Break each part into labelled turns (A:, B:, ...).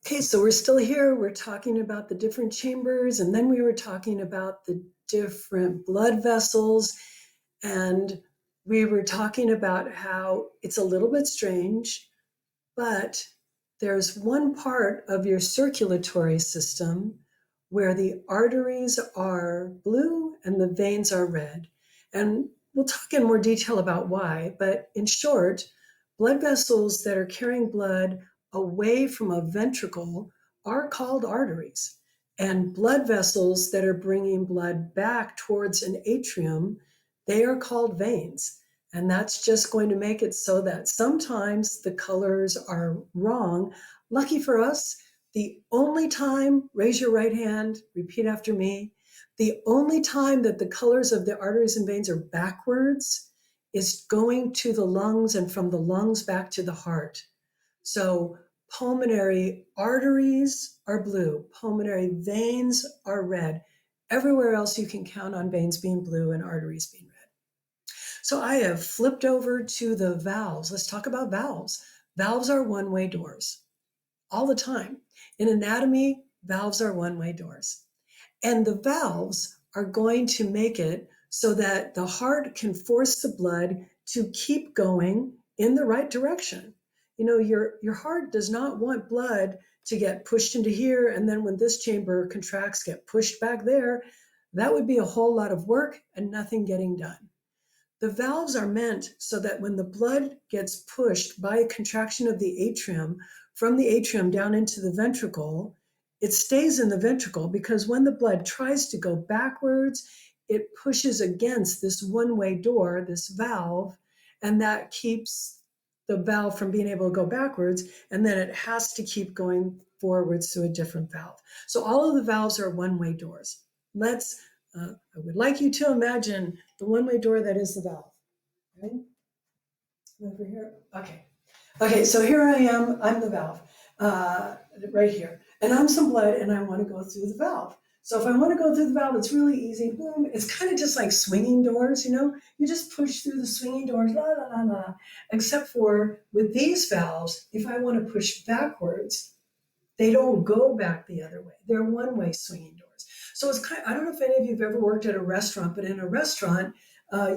A: Okay, so we're still here. We're talking about the different chambers, and then we were talking about the different blood vessels, and we were talking about how it's a little bit strange, but there's one part of your circulatory system where the arteries are blue and the veins are red. And we'll talk in more detail about why, but in short, blood vessels that are carrying blood away from a ventricle are called arteries. And blood vessels that are bringing blood back towards an atrium, they are called veins. And that's just going to make it so that sometimes the colors are wrong. Lucky for us, the only time, raise your right hand, repeat after me, the only time that the colors of the arteries and veins are backwards is going to the lungs and from the lungs back to the heart. So pulmonary arteries are blue, pulmonary veins are red. Everywhere else you can count on veins being blue and arteries being red. So I have flipped over to the valves. Let's talk about valves. Valves are one-way doors all the time. In anatomy, valves are one-way doors. And the valves are going to make it so that the heart can force the blood to keep going in the right direction. You know, your heart does not want blood to get pushed into here, and then when this chamber contracts, get pushed back there. That would be a whole lot of work and nothing getting done. The valves are meant so that when the blood gets pushed by a contraction of the atrium, from the atrium down into the ventricle, it stays in the ventricle because when the blood tries to go backwards, it pushes against this one-way door, this valve, and that keeps the valve from being able to go backwards, and then it has to keep going forwards to a different valve. So all of the valves are one-way doors. I would like you to imagine the one-way door that is the valve. Right? Over here. Okay. Okay, so here I am. I'm the valve right here. And I'm some blood and I want to go through the valve. So if I want to go through the valve, it's really easy. Boom. It's kind of just like swinging doors, you know? You just push through the swinging doors, la, la, la, la. Except for with these valves, if I want to push backwards, they don't go back the other way. They're one-way swinging doors. So it's kind of, I don't know if any of you have ever worked at a restaurant, but in a restaurant,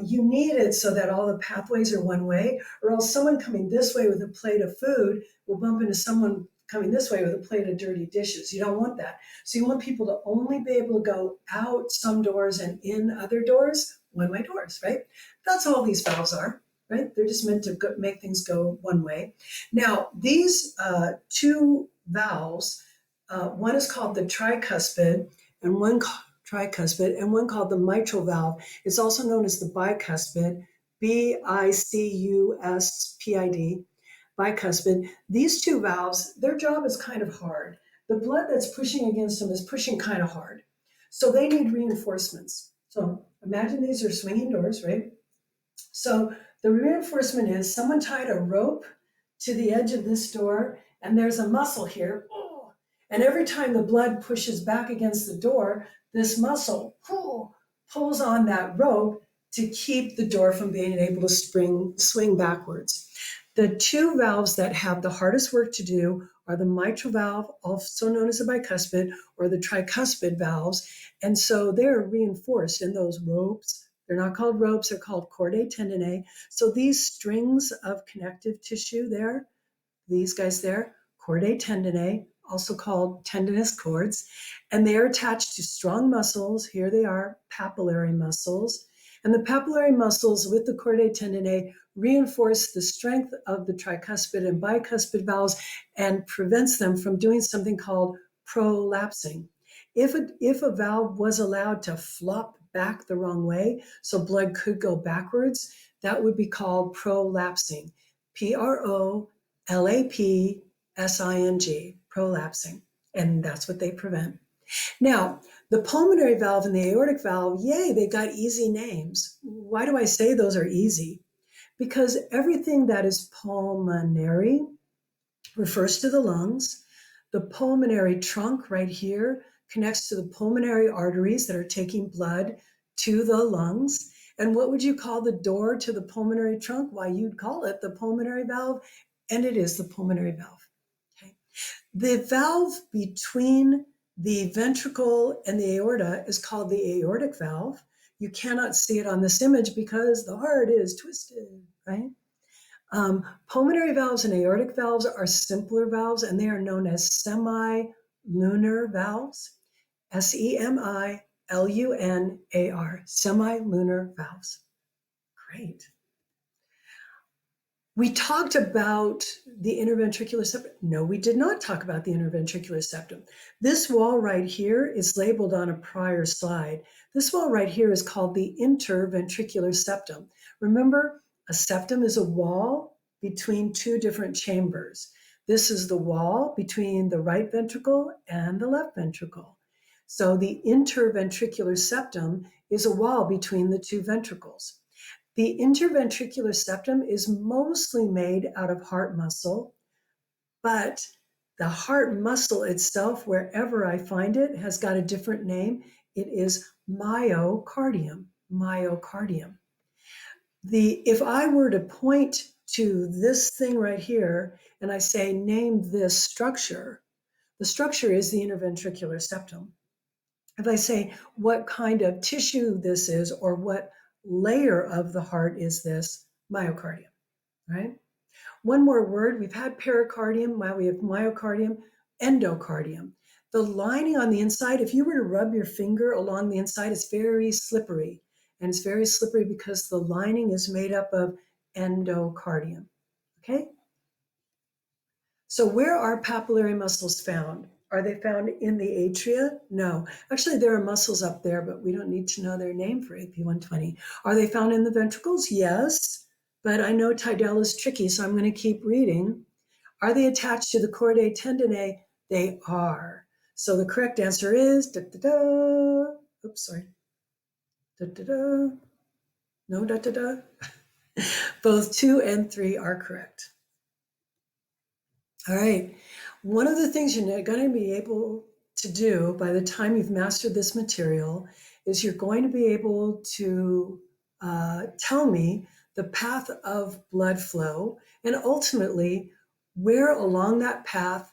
A: you need it so that all the pathways are one way, or else someone coming this way with a plate of food will bump into someone coming this way with a plate of dirty dishes. You don't want that. So you want people to only be able to go out some doors and in other doors, one-way doors, right? That's all these valves are, right? They're just meant to make things go one way. Now, these two valves, one is called the tricuspid and one called the mitral valve. It's also known as the bicuspid, bicuspid, bicuspid. These two valves, their job is kind of hard. The blood that's pushing against them is pushing kind of hard. So they need reinforcements. So imagine these are swinging doors, right? So the reinforcement is someone tied a rope to the edge of this door, and there's a muscle here. And every time the blood pushes back against the door, this muscle pulls on that rope to keep the door from being able to swing backwards. The two valves that have the hardest work to do are the mitral valve, also known as the bicuspid, or the tricuspid valves. And so they're reinforced in those ropes. They're not called ropes, they're called chordae tendinae. So these strings of connective tissue there, these guys there, chordae tendinae, also called tendinous cords, and they are attached to strong muscles. Here they are, papillary muscles. And the papillary muscles with the chordae tendinae reinforce the strength of the tricuspid and bicuspid valves and prevents them from doing something called prolapsing. If a valve was allowed to flop back the wrong way, so blood could go backwards, that would be called prolapsing. Prolapsing, prolapsing, and that's what they prevent. Now, the pulmonary valve and the aortic valve, yay, they got easy names. Why do I say those are easy? Because everything that is pulmonary refers to the lungs. The pulmonary trunk right here connects to the pulmonary arteries that are taking blood to the lungs. And what would you call the door to the pulmonary trunk? Why, you'd call it the pulmonary valve, and it is the pulmonary valve. Okay. The valve between the ventricle and the aorta is called the aortic valve. You cannot see it on this image because the heart is twisted, right? Pulmonary valves and aortic valves are simpler valves, and they are known as semi-lunar valves. SEMILUNAR, semi-lunar valves. Great. We talked about the interventricular septum. No, we did not talk about the interventricular septum. This wall right here is labeled on a prior slide. This wall right here is called the interventricular septum. Remember, a septum is a wall between two different chambers. This is the wall between the right ventricle and the left ventricle. So the interventricular septum is a wall between the two ventricles. The interventricular septum is mostly made out of heart muscle, but the heart muscle itself, wherever I find it, has got a different name. It is myocardium. Myocardium. If I were to point to this thing right here and I say, name this structure, the structure is the interventricular septum. If I say what kind of tissue this is or what layer of the heart is this, myocardium, right? One more word, we've had pericardium, now we have myocardium, endocardium. The lining on the inside, if you were to rub your finger along the inside, it's very slippery. And it's very slippery because the lining is made up of endocardium, okay? So where are papillary muscles found? Are they found in the atria? No. Actually, there are muscles up there, but we don't need to know their name for AP120. Are they found in the ventricles? Yes, but I know Tidal is tricky, so I'm going to keep reading. Are they attached to the chordae tendinae? They are. So the correct answer is, da-da-da. Oops, sorry. Da-da-da. No, da-da-da. Both 2 and 3 are correct. All right. One of the things you're going to be able to do by the time you've mastered this material is you're going to be able to tell me the path of blood flow and ultimately where along that path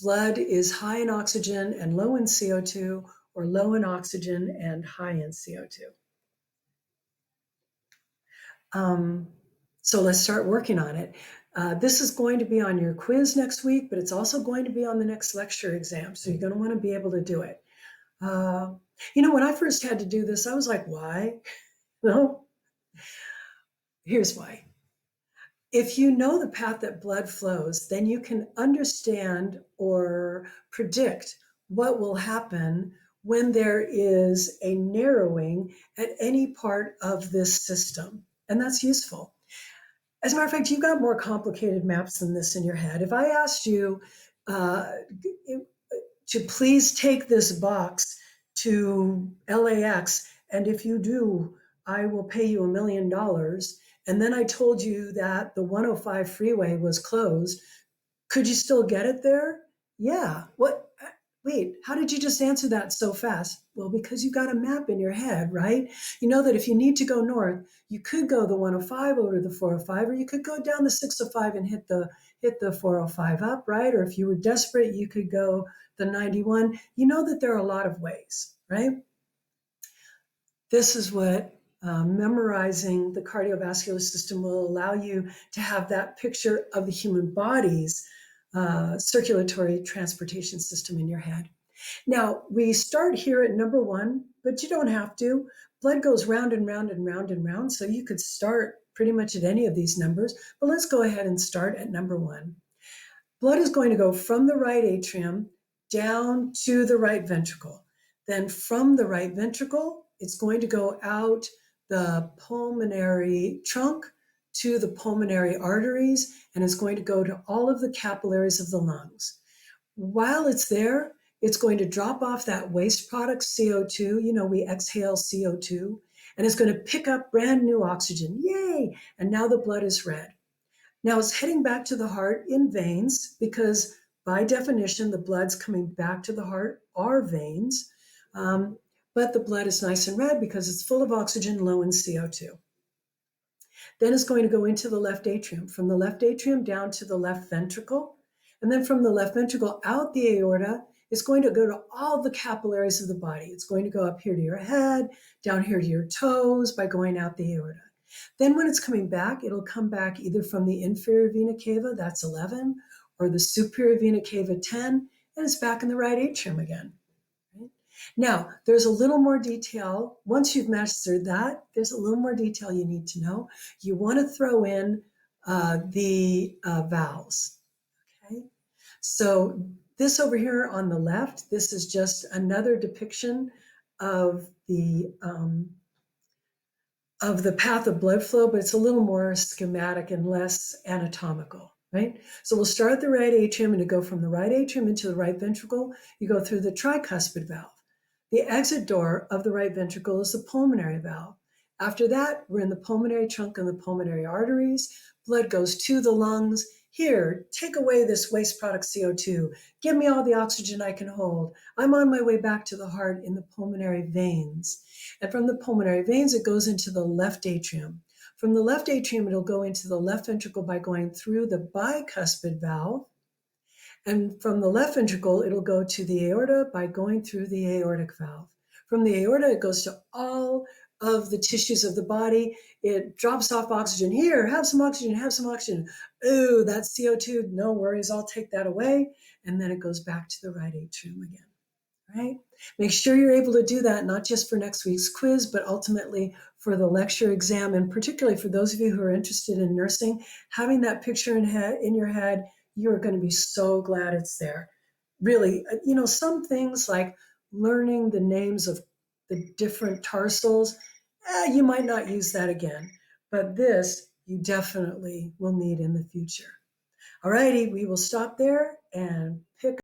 A: blood is high in oxygen and low in CO2 or low in oxygen and high in CO2. So let's start working on it. This is going to be on your quiz next week, but it's also going to be on the next lecture exam. So you're going to want to be able to do it. When I first had to do this, I was like, why? No, here's why. If you know the path that blood flows, then you can understand or predict what will happen when there is a narrowing at any part of this system. And that's useful. As a matter of fact, you've got more complicated maps than this in your head. If I asked you to please take this box to LAX, and if you do, I will pay you $1 million, and then I told you that the 105 freeway was closed, could you still get it there? Yeah. What? Wait, how did you just answer that so fast? Well, because you've got a map in your head, right? You know that if you need to go north, you could go the 105 over to the 405, or you could go down the 605 and hit the 405 up, right? Or if you were desperate, you could go the 91. You know that there are a lot of ways, right? This is what memorizing the cardiovascular system will allow you to have that picture of the human body's circulatory transportation system in your head. Now, we start here at number 1, but you don't have to. Blood goes round and round and round and round, so you could start pretty much at any of these numbers, but let's go ahead and start at number 1. Blood is going to go from the right atrium down to the right ventricle. Then from the right ventricle, it's going to go out the pulmonary trunk to the pulmonary arteries, and it's going to go to all of the capillaries of the lungs. While it's there, it's going to drop off that waste product, CO2. We exhale CO2, and it's going to pick up brand new oxygen. Yay! And now the blood is red. Now it's heading back to the heart in veins because by definition, the blood's coming back to the heart are veins. But the blood is nice and red because it's full of oxygen, low in CO2. Then it's going to go into the left atrium, from the left atrium down to the left ventricle. And then from the left ventricle out the aorta, it's going to go to all the capillaries of the body. It's going to go up here to your head, down here to your toes by going out the aorta. Then when it's coming back, it'll come back either from the inferior vena cava, that's 11, or the superior vena cava, 10, and it's back in the right atrium again. Right? Now, there's a little more detail. Once you've mastered that, there's a little more detail you need to know. You want to throw in the valves. Okay? So this over here on the left, this is just another depiction of the path of blood flow, but it's a little more schematic and less anatomical, right? So we'll start at the right atrium, and to go from the right atrium into the right ventricle, you go through the tricuspid valve. The exit door of the right ventricle is the pulmonary valve. After that, we're in the pulmonary trunk and the pulmonary arteries. Blood goes to the lungs. Here, take away this waste product CO2. Give me all the oxygen I can hold. I'm on my way back to the heart in the pulmonary veins. And from the pulmonary veins, it goes into the left atrium. From the left atrium, it'll go into the left ventricle by going through the bicuspid valve. And from the left ventricle, it'll go to the aorta by going through the aortic valve. From the aorta, it goes to all of the tissues of the body. It drops off oxygen. Here, have some oxygen, have some oxygen. Ooh, that's CO2. No worries, I'll take that away. And then it goes back to the right atrium again. Right? Make sure you're able to do that, not just for next week's quiz, but ultimately for the lecture exam. And particularly for those of you who are interested in nursing, having that picture in your head, you're going to be so glad it's there. Really, some things like learning the names of the different tarsals, you might not use that again, but this you definitely will need in the future. All righty, we will stop there and pick